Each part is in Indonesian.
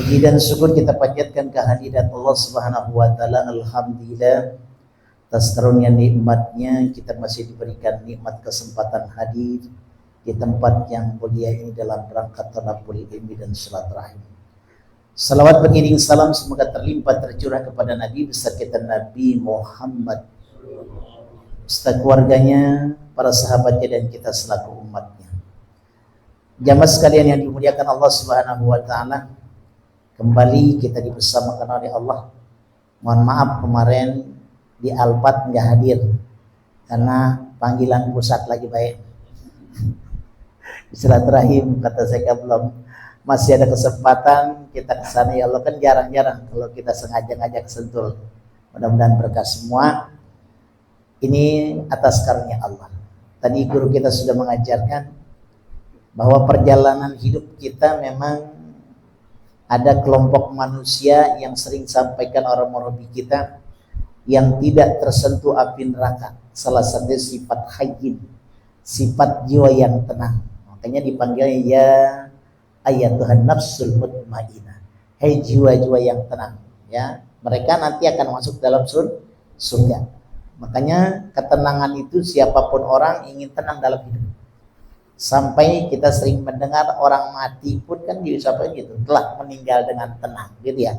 Puji dan syukur kita panjatkan kehadirat Allah Subhanahu wa taala. Alhamdulillah atas karunia nikmatnya kita masih diberikan nikmat kesempatan hadir di tempat yang mulia ini dalam rangka tadabbur ilmi dan silaturahim. Salawat beriring salam semoga terlimpah tercurah kepada Nabi besar kita Nabi Muhammad, beserta keluarganya, para sahabatnya dan kita selaku umatnya. Jamaah sekalian yang dimuliakan Allah Subhanahu wa taala, kembali kita dibersamakan oleh Allah. Mohon maaf kemarin di Alpat nggak hadir karena panggilan pusat lagi baik. Silaturahim kata saya belum, masih ada kesempatan kita ke sana ya Allah, kan jarang-jarang kalau kita sengaja ngajak Sentul. Mudah-mudahan berkah semua. Ini atas karunia Allah. Tadi guru kita sudah mengajarkan bahwa perjalanan hidup kita memang ada kelompok manusia yang sering sampaikan orang murabi kita yang tidak tersentuh api neraka. Salah satu sifat hayyin, sifat jiwa yang tenang. Makanya dipanggil ya ayatuhan nafsul mutmainnah, hai jiwa-jiwa yang tenang. Ya, mereka nanti akan masuk dalam surga. Makanya ketenangan itu siapapun orang ingin tenang dalam hidup. Sampai kita sering mendengar orang mati pun kan diucapkan gitu, telah meninggal dengan tenang, gitu ya.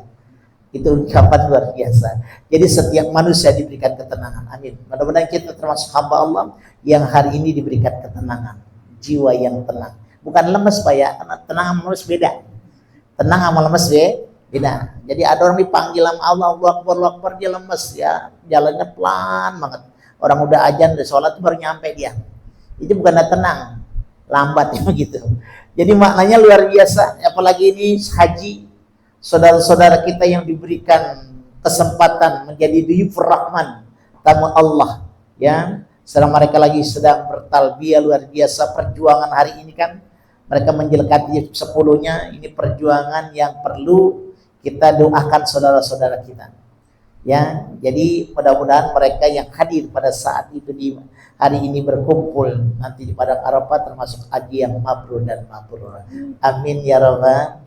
Itu ungkapan luar biasa. Jadi setiap manusia diberikan ketenangan. Amin. Mudah-mudahan kita termasuk hamba Allah yang hari ini diberikan ketenangan, jiwa yang tenang. Bukan lemes Pak ya, karena tenang sama lemes beda. Tenang sama lemes beda. Jadi ada orang dipanggil sama Allah, Allahu Akbar, dia lemes ya, jalannya pelan banget. Orang udah azan, udah sholat baru nyampe dia. Itu bukan tenang, lambat ya begitu. Jadi maknanya luar biasa. Apalagi ini haji, saudara-saudara kita yang diberikan kesempatan menjadi duyufur rahman, tamu Allah ya. Sedang mereka lagi sedang bertalbiyah, luar biasa perjuangan hari ini kan. Mereka menjelekati 10-nya. Ini perjuangan yang perlu kita doakan saudara-saudara kita. Ya, jadi mudah-mudahan mereka yang hadir pada saat itu di hari ini berkumpul nanti di padang Arafah termasuk haji yang mabrur dan mabrur. Amin ya rabbal.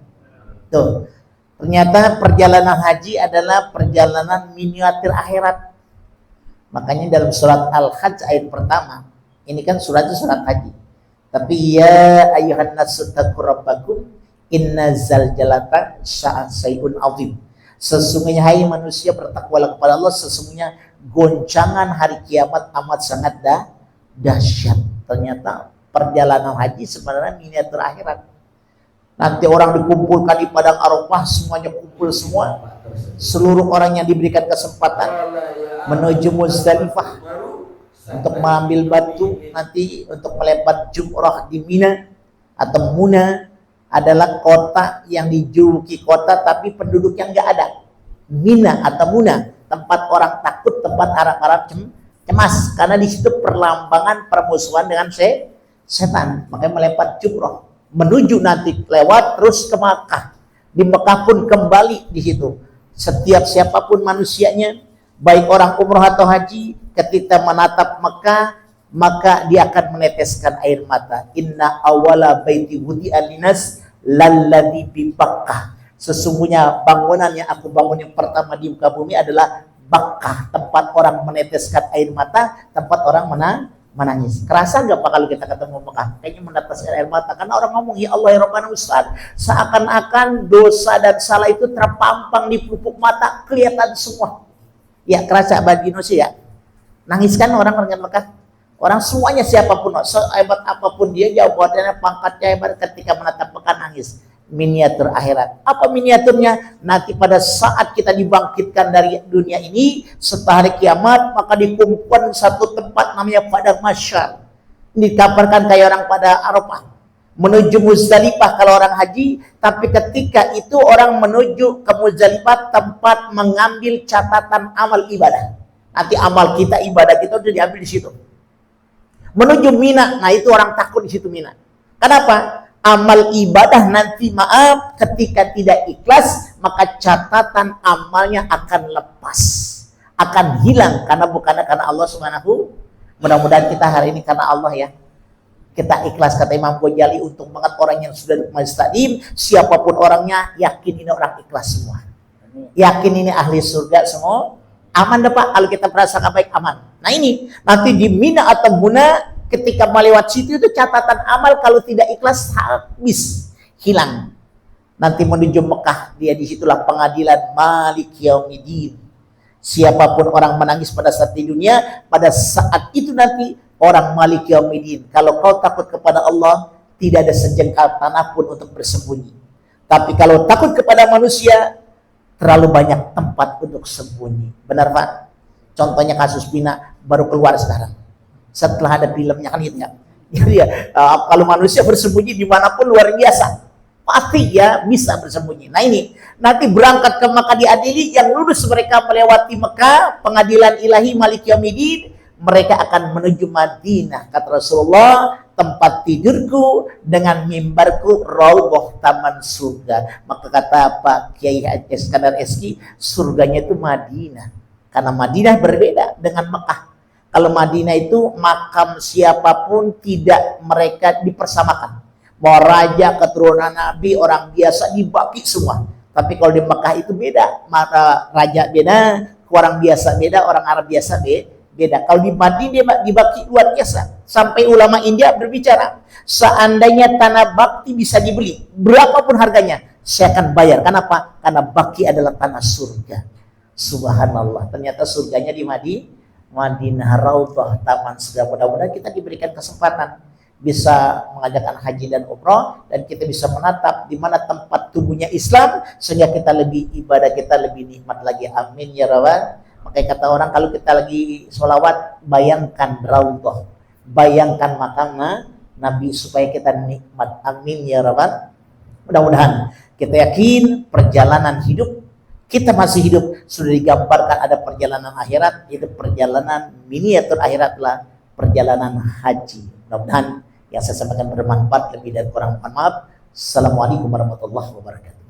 Tuh. Ternyata perjalanan haji adalah perjalanan miniatur akhirat. Makanya dalam surat Al-Hajj ayat pertama, ini kan suratnya surat haji. Tapi ya ayyuhan nasu taqu rabbakum inna zalzalata syai'un azim. Sesungguhnya hai manusia bertakwalah kepada Allah, sesungguhnya goncangan hari kiamat amat sangat dahsyat. Ternyata perjalanan haji sebenarnya miniatur akhirat. Nanti orang dikumpulkan di padang Arafah, semuanya kumpul semua. Seluruh orang yang diberikan kesempatan menuju Muzdalifah untuk mengambil batu nanti untuk melempar jumrah di Mina atau Muna. Adalah kota yang dijuluki kota tapi penduduknya nggak ada. Mina atau Muna, tempat orang takut, tempat harap-harap cemas, karena di situ perlambangan permusuhan dengan setan. Makanya melempar jumrah menuju nanti lewat terus ke Makkah. Di Mekah pun kembali di situ. Setiap siapapun manusianya, baik orang umroh atau haji, ketika menatap Mekah maka dia akan meneteskan air mata. Inna awala baiti wudi'a linas lalladzi bi Bakkah. Sesungguhnya bangunan yang aku bangun yang pertama di muka bumi adalah Bakkah, tempat orang meneteskan air mata, tempat orang menangis. Kerasa nggak Pak kalau kita ketemu Mekah? Kayaknya meneteskan air mata karena orang ngomong ya Allah ya Rabbana Ustaz, seakan-akan dosa dan salah itu terpampang di pupuk mata, kelihatan semua. Ya kerasa bagi manusia. Nangis kan orang Mekah? Orang semuanya siapapun, sehebat apapun dia, jabatannya, pangkatnya hebat, ketika menatap Mekah nangis. Miniatur akhirat. Apa miniaturnya? Nanti pada saat kita dibangkitkan dari dunia ini setelah hari kiamat, maka dikumpulkan satu tempat namanya padang mahsyar. Dikabarkan kayak orang pada Arafah menuju Muzdalifah kalau orang haji, tapi ketika itu orang menuju ke Muzdalifah tempat mengambil catatan amal ibadah. Nanti amal kita, ibadah kita sudah diambil di situ. Menuju Mina, nah itu orang takut di situ Mina. Kenapa? Amal ibadah nanti maaf ketika tidak ikhlas, maka catatan amalnya akan lepas, akan hilang karena bukan karena Allah Subhanahu. Mudah-mudahan kita hari ini karena Allah ya. Kita ikhlas, kata Imam Ghazali, untuk banget orang yang sudah majlis taklim, siapapun orangnya, yakin ini orang ikhlas semua. Yakin ini ahli surga semua. Aman dah Pak, kalau kita merasakan baik, aman. Nah ini, nanti di Mina atau Muna, ketika melewat situ itu catatan amal kalau tidak ikhlas habis, hilang. Nanti menuju Mekah, dia disitulah pengadilan Malik Yaumiddin. Siapapun orang menangis pada saat di dunia, pada saat itu nanti orang Malik Yaumiddin. Kalau kau takut kepada Allah, tidak ada sejengkal tanah pun untuk bersembunyi. Tapi kalau takut kepada manusia, terlalu banyak tempat untuk sembunyi. Benar Pak? Contohnya kasus Pina baru keluar sekarang. Setelah ada filmnya kan gitu ya. Jadi ya, kalau manusia bersembunyi dimanapun luar biasa. Pasti ya bisa bersembunyi. Nah ini, nanti berangkat ke Mekah diadili, yang lulus mereka melewati Mekah, pengadilan ilahi Malik Yaumiddin, mereka akan menuju Madinah. Kata Rasulullah, tempat tidurku dengan mimbarku raudhah taman surga. Maka kata Pak Kiai Iskandar Eski, surganya itu Madinah. Karena Madinah berbeda dengan Mekah. Kalau Madinah itu makam siapapun tidak mereka dipersamakan. Mau raja, keturunan Nabi, orang biasa dibagi semua. Tapi kalau di Mekah itu beda. Maka raja beda, orang biasa beda, orang Arab biasa beda. Kalau di Madinah dibagi luar biasa. Sampai ulama India berbicara, seandainya tanah bakti bisa dibeli, berapapun harganya, saya akan bayar. Kenapa? Karena bakti adalah tanah surga. Subhanallah. Ternyata surganya di Madinah, raudhah taman surga. Mudah-mudahan kita diberikan kesempatan bisa mengajarkan haji dan umroh, dan kita bisa menatap di mana tempat tumbuhnya Islam sehingga kita lebih ibadah, kita lebih nikmat lagi. Amin ya rabbal. Makanya kata orang, kalau kita lagi sholawat, bayangkan raudhah, bayangkan makam Nabi supaya kita nikmat. Amin ya rabbal. Mudah-mudahan kita yakin perjalanan hidup kita masih hidup sudah digambarkan ada perjalanan akhirat, yaitu perjalanan miniatur akhirat lah perjalanan haji. Mudah-mudahan yang saya sampaikan bermanfaat, lebih dan kurang mohon maaf. Assalamualaikum warahmatullahi wabarakatuh.